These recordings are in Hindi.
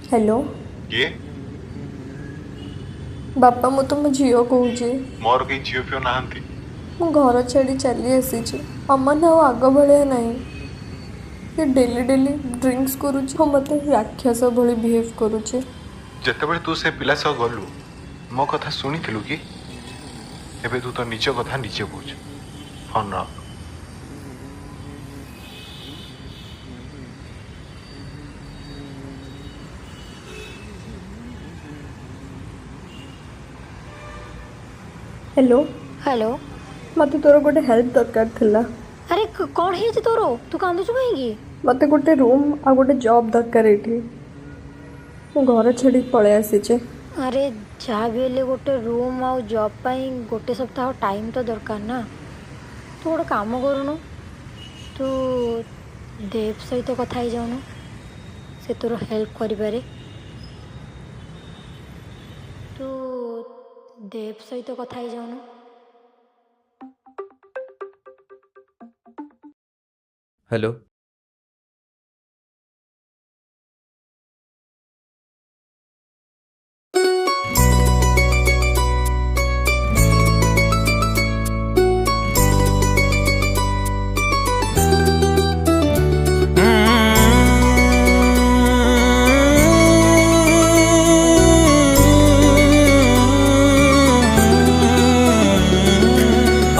हेलो किए बापा मु तुम झील कौचे मोर कहीं झील फिओ नहांती मु घर छाड़ी चली आसी अमन आउ आग भाया नहीं ये डेली डेली ड्रिंक्स करुचे मत राक्षस भली बिहेव करुचे। जेतेबेले तू से पिला सह गलु मो कथा शुणिलु कि एबे तू तो निज कथा निजे बुझ फोन रख। Hello hello. मत तोर गोटे हेल्प दरकार थिला। अरे कौन है तोर तू कांदुचु कहीं? मत गोटे रूम आ गोटे जॉब दरकार एठी मु घर छाड़ी पळे आसीचे। अरे जहाँ भी हेले गोटे रूम आउ जॉब पाई गोटे सप्ताह टाइम तो दरकार ना। तू गोटे काम करूनु, तू देव सहित कथा ही जाऊनु, से तोर हेल्प करिपारे। तू देव सहित कथा ही जाऊनु। हेलो।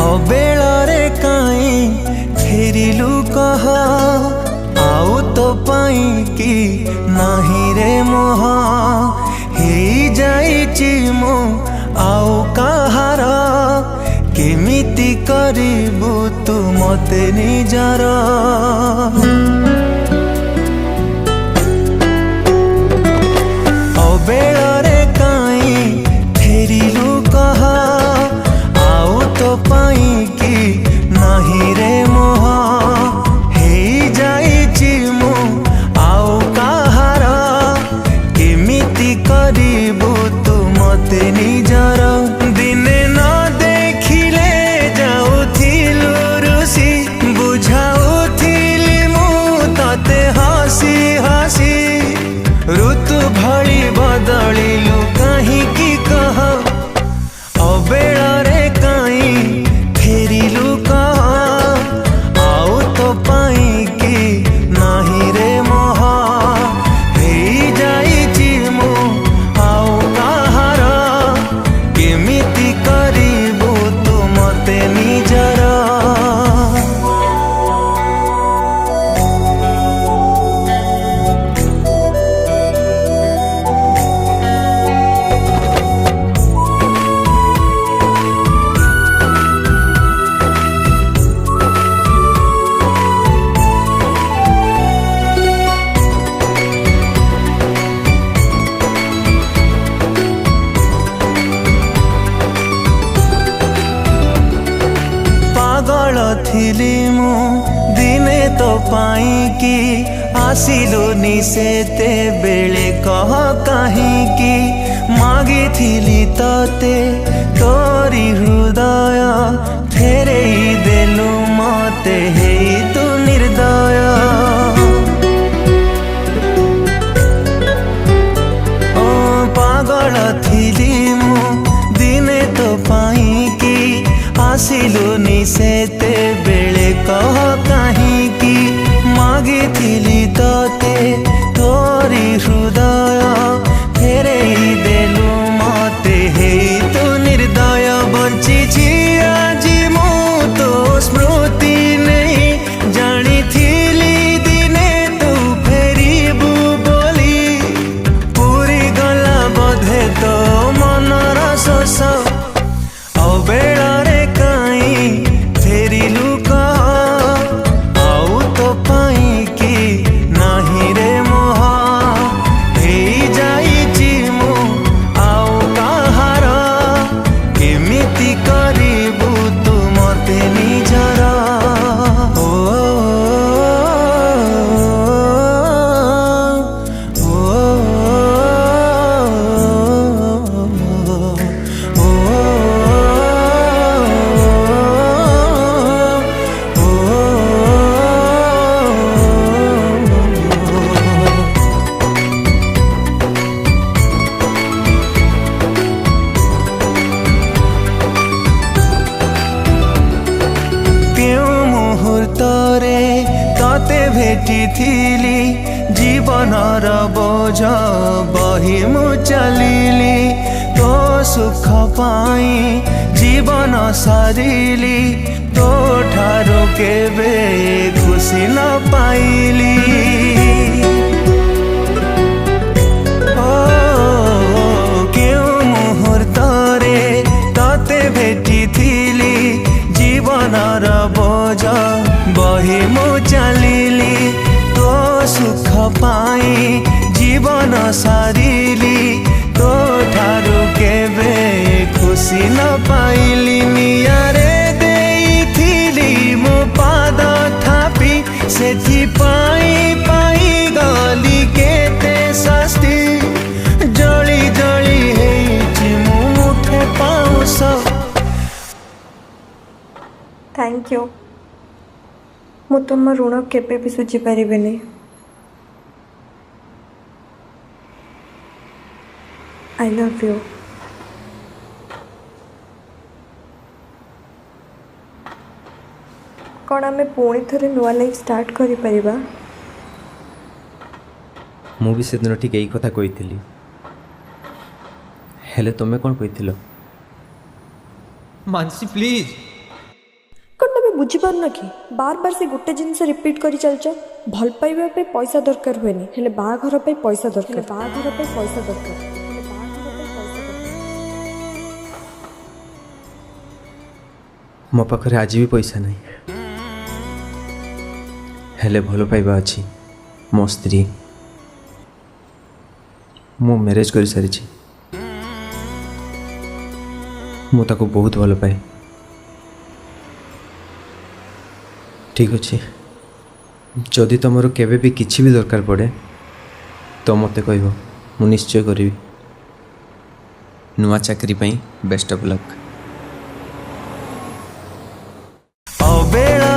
अबेଳରେ काई फेरिलु कह आउ तो पाई कि नाही रे मोह हेई जाइछि मो आउ कहार केमिति करिबु तू मते निजर। अबेଳରେ काई फेरिलु कह आउ तो पाई कि नाही रे मोह हेई जाइछि मु आउ कहार केमिति करिबु तू मते निजर। दिने न देखिले जाउथिलु रुसी बुझाउथिली मु तते हसी हसी ऋतु भଳି बदलिलु काहींकि कह अबेଳରେ काई फेरिलु कह आउ तो पाई कि नाही रे मोह हेई जाइछि मु आउ कहार केमिति करिबु तू मते निजर। पागल थिली मु दिने तो पाई कि आसिलुनी सेते बेले कह काहींकि मागिथिली तते तोरी हृदय फेरेई देलु मते हेई तू निर्दय। ओ पागल थिली मु दिने तो पाई कि आसिलुनी सेते बेले कह काहींकि मागिथिली तते तोरी हृदय फेरेई देलु मते हेई तू निर्दय। बंचिछि आजि मु तो स्मृति नहीं जानिथिली दिने तू फेरिबु बोली पूरी गला बधे तो मनर शोष। अबेଳରେ काई फेरिलु कह आउ तो पाई कि भेटिथिली जीवनर बोझ बही मु चलिली तो सुख पाई जीवन सारिली तो ठारो केबे खुशी न पाइली केउ मुहूर्तरे तते भेटिथिली जीवनर बोझ बही मु चलिली तो सुख पाई जीवन सारिली तो ठारू केबे खुशी न पाइली नियारे देइथिली मो पाद थापी सेथि पाई पाई गली केते शास्ति जली जली हेछि मु मुठे पाउस थैंक यू ମୁଁ ତୁମ ଋଣ କେବେ ବି ଶୁଝିପାରିବିନି। I love you. କ'ଣ ଆମେ ପୁଣି ଥରେ ନୂଆ ଲାଇଫ୍ ଷ୍ଟାର୍ଟ କରିପାରିବା? ମୁଁ ବି ସେଦିନ ଠିକ୍ ଏଇ କଥା କହିଥିଲି, ହେଲେ ତୁମେ କ'ଣ କହିଥିଲ? मानसी प्लीज କ'ଣ ତମେ ବୁଝିପାରୁନ କି? ବାର ବାର ସେ ଗୋଟେ ଜିନିଷ ରିପିଟ୍ କରି ଚାଲିଛ। ଭଲ ପାଇବା ପାଇଁ ପଇସା ଦରକାର ହୁଏନି, ହେଲେ ବାହାଘର ପାଇଁ ପଇସା ଦରକାର। ମୋ ପାଖରେ ଆଜି ବି ପଇସା ନାହିଁ, ହେଲେ ଭଲ ପାଇବା ଅଛି। ମୋ ସ୍ତ୍ରୀ, ମୁଁ ମ୍ୟାରେଜ୍ କରିସାରିଛି। ମୁଁ ତାକୁ ବହୁତ ଭଲ ପାଏ। ଠିକ୍ ଅଛି, ଯଦି ତୁମର କେବେ ବି କିଛି ବି ଦରକାର ପଡ଼େ ତ ମୋତେ କହିବ, ମୁଁ ନିଶ୍ଚୟ କରିବି। ନୂଆ ଚାକିରି ପାଇଁ ବେଷ୍ଟ ଅଫ୍ ଲକ୍। ଅବେଳା